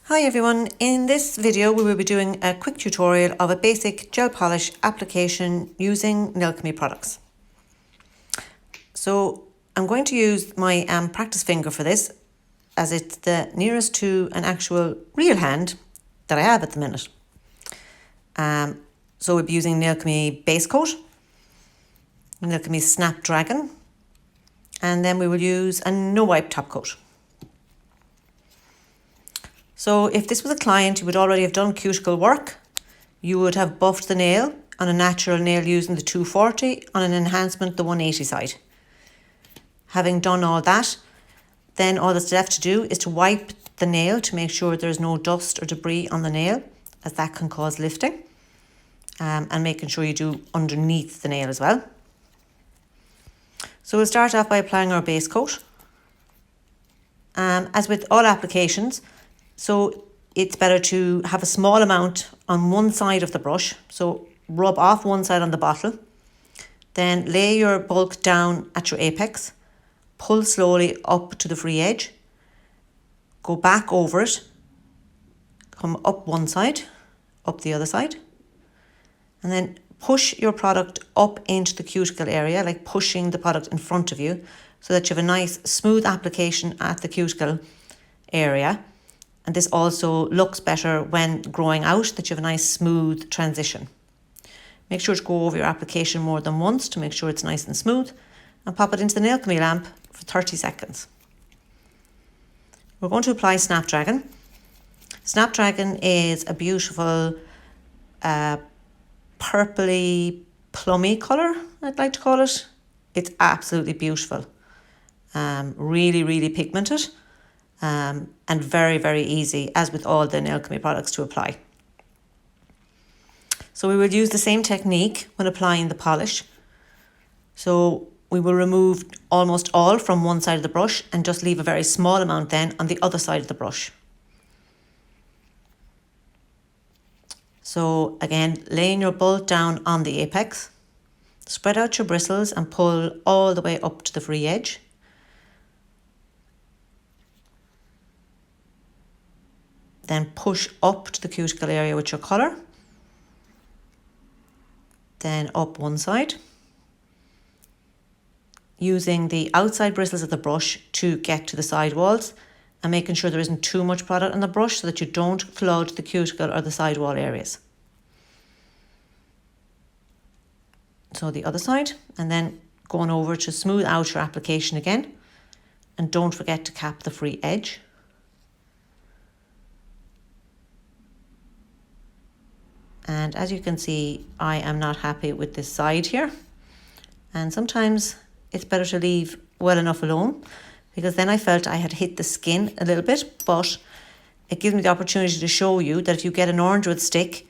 Hi everyone, in this video we will be doing a quick tutorial of a basic gel polish application using Nailchemy products. So I'm going to use my practice finger for this as it's the nearest to an actual real hand that I have at the minute. So we'll be using Nailchemy base coat, Nailchemy Snapdragon, and then we will use a no wipe top coat. So if this was a client who would already have done cuticle work, you would have buffed the nail on a natural nail using the 240, on an enhancement the 180 side. Having done all that, then all that's left to do is to wipe the nail to make sure there's no dust or debris on the nail, as that can cause lifting, and making sure you do underneath the nail as well. So we'll start off by applying our base coat. As with all applications, so it's better to have a small amount on one side of the brush. So rub off one side on the bottle, then lay your bulk down at your apex, pull slowly up to the free edge, go back over it, come up one side, up the other side, and then push your product up into the cuticle area, like pushing the product in front of you, so that you have a nice smooth application at the cuticle area. And this also looks better when growing out, that you have a nice smooth transition. Make sure to go over your application more than once to make sure it's nice and smooth, and pop it into the Nailchemy lamp for 30 seconds. We're going to apply Snapdragon. Snapdragon is a beautiful purpley plummy colour, I'd like to call it. It's absolutely beautiful. Really, really pigmented. And very, very easy, as with all the Nailchemy products, to apply. So we will use the same technique when applying the polish. So we will remove almost all from one side of the brush and just leave a very small amount then on the other side of the brush. So again, laying your bulk down on the apex, spread out your bristles and pull all the way up to the free edge. Then push up to the cuticle area with your colour. Then up one side. Using the outside bristles of the brush to get to the side walls, and making sure there isn't too much product on the brush so that you don't flood the cuticle or the side wall areas. So the other side, and then going over to smooth out your application again. And don't forget to cap the free edge. And as you can see, I am not happy with this side here. And sometimes it's better to leave well enough alone, because then I felt I had hit the skin a little bit, but it gives me the opportunity to show you that if you get an orange wood stick,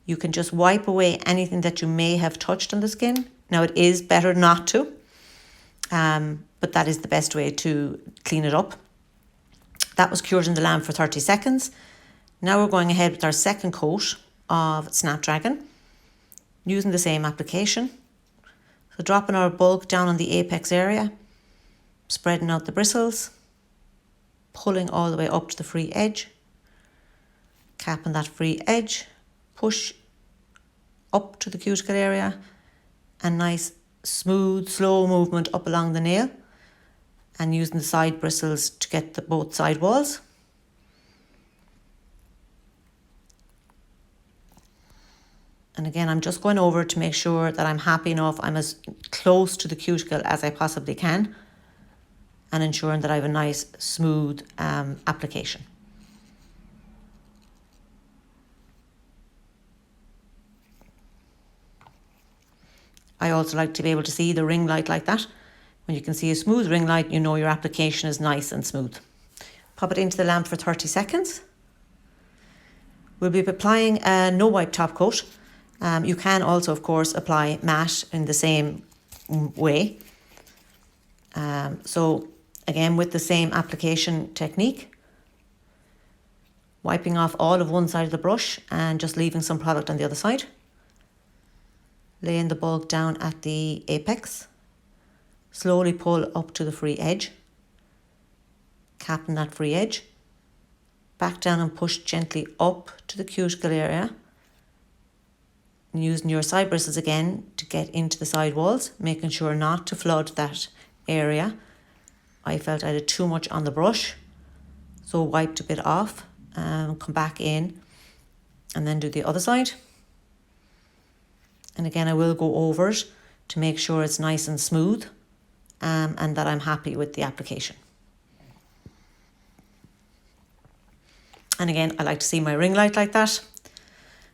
you can just wipe away anything that you may have touched on the skin. Now it is better not to, but that is the best way to clean it up. That was cured in the lamp for 30 seconds. Now we're going ahead with our second coat of Snapdragon, using the same application. So dropping our bulk down on the apex area, spreading out the bristles, pulling all the way up to the free edge, capping that free edge, push up to the cuticle area, and nice smooth slow movement up along the nail, and using the side bristles to get the both side walls. And again, I'm just going over to make sure that I'm happy enough, I'm as close to the cuticle as I possibly can, and ensuring that I have a nice smooth application. I also like to be able to see the ring light like that. When you can see a smooth ring light, you know your application is nice and smooth. Pop it into the lamp for 30 seconds. We'll be applying a no wipe top coat. You can also, of course, apply matte in the same way. So again, with the same application technique, wiping off all of one side of the brush and just leaving some product on the other side. Laying the bulk down at the apex, slowly pull up to the free edge, capping that free edge, back down and push gently up to the cuticle area. And using your side bristles again to get into the side walls, making sure not to flood that area. I felt I did too much on the brush, so wiped a bit off, come back in and then do the other side. And again, I will go over it to make sure it's nice and smooth and that I'm happy with the application. And again, I like to see my ring light like that.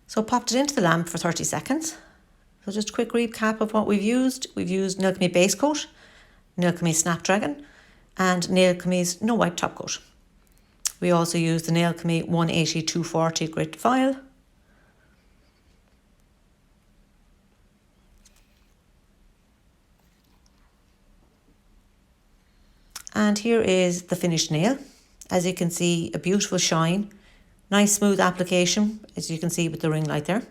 So popped it into the lamp for 30 seconds. So just a quick recap of what we've used. We've used Nailchemy Base Coat, Nailchemy Snapdragon, and Nailchemy's No Wipe Top Coat. We also used the Nailchemy 180-240 grit file. And here is the finished nail. As you can see, a beautiful shine, nice smooth application, as you can see with the ring light there.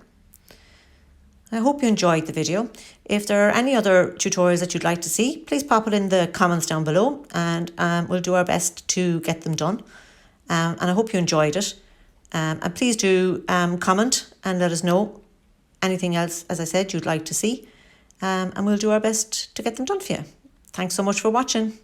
I hope you enjoyed the video. If there are any other tutorials that you'd like to see, please pop it in the comments down below and we'll do our best to get them done. And I hope you enjoyed it. And please do comment and let us know anything else, as I said, you'd like to see. And we'll do our best to get them done for you. Thanks so much for watching.